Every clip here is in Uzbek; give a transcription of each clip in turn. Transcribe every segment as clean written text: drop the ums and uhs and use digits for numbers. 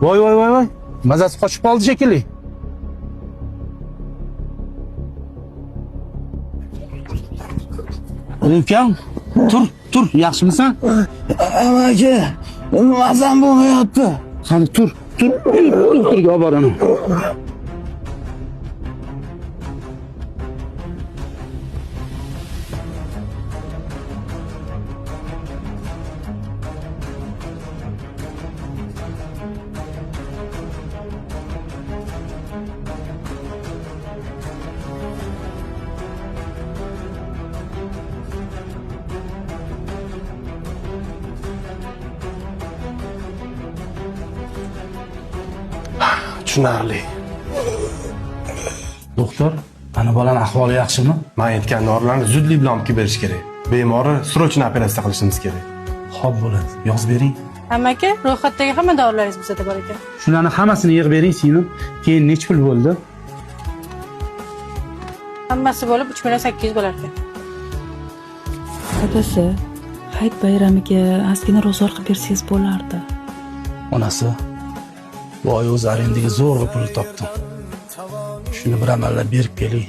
Voy. Mazasi qochib qoldi shekilli. Ukam, tur, yaxshimisan? Amaki, mazam bo'lmayapti. Qani tur. Doktorga olib boraman. Tushunarli. Doktor, ana bolam ahvoli yaxshimi? Men aytgan dorilarni zudlik bilan olib berish kerak. Bemorni srochna operatsiya qilishimiz kerak. Xo'p bo'ladi, yozib bering. Amaki, ro'yxatdagi hamma dorilaringiz bizda bor ekan. Shularni hammasini yig'ib bering, singlim. Keyin nech pul bo'ldi? Hammasi bo'lib 3,800,000 bo'lar ekan. Dadasi, hayit bayramiga ozgina ro'zg'or qilib bersangiz bo'lardi. Onasi, bu oy o'z arendaga zo'rg'a pul topdim. Shuni bir amallab berib keling.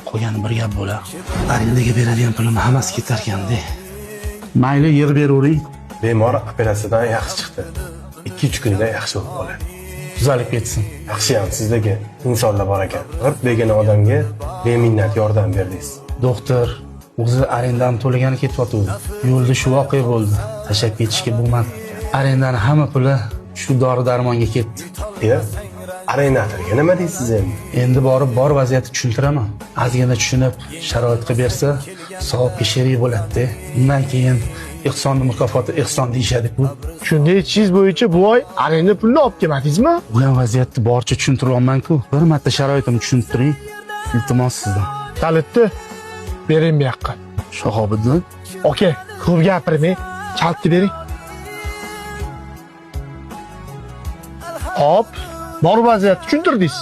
Qolgani bir gap bo'lar. Arendaga beradigan pulim hammasi ketar ekan-da. Mayli, yig'ib beravering. Bemor operatsiyadan yaxshi chiqdi. 2-3 kunda yaxshi bo'lib qoladi. Tuzalib ketsin. Yaxshiyam sizdagi insonlar bor ekan. G'irq degan odamga beminnat yordam berdingiz. Doktor, o'zi arendani to'lagani ketyotdi. Yo'lda shu voqea bo'ldi. Tashab ketishga bo'lmadi. Arendani hamma puli shu dori-darmonga ketdi. Arenatorga nima deysiz endi? Endi bor vaziyatni tushuntiraman. Ozgina tushunib, sharoit qilib bersa, savobga sherik bo'ladi-da. Undan keyin ehsonni mukofoti ehson deyishadi-ku. Shu nechingiz bo'yicha bu oy arenda pulni olib kelmadingizmi? Bo'lgan vaziyatni boricha tushuntiryapman-ku. Bir marta sharoitimni tushuntiring. Iltimos sizdan. Kalitni bering bu yoqqa. Shahobiddin. Oke, ko'p gapirmay, kalitni bering. Hop, bor vaziyatni tushuntirdingiz.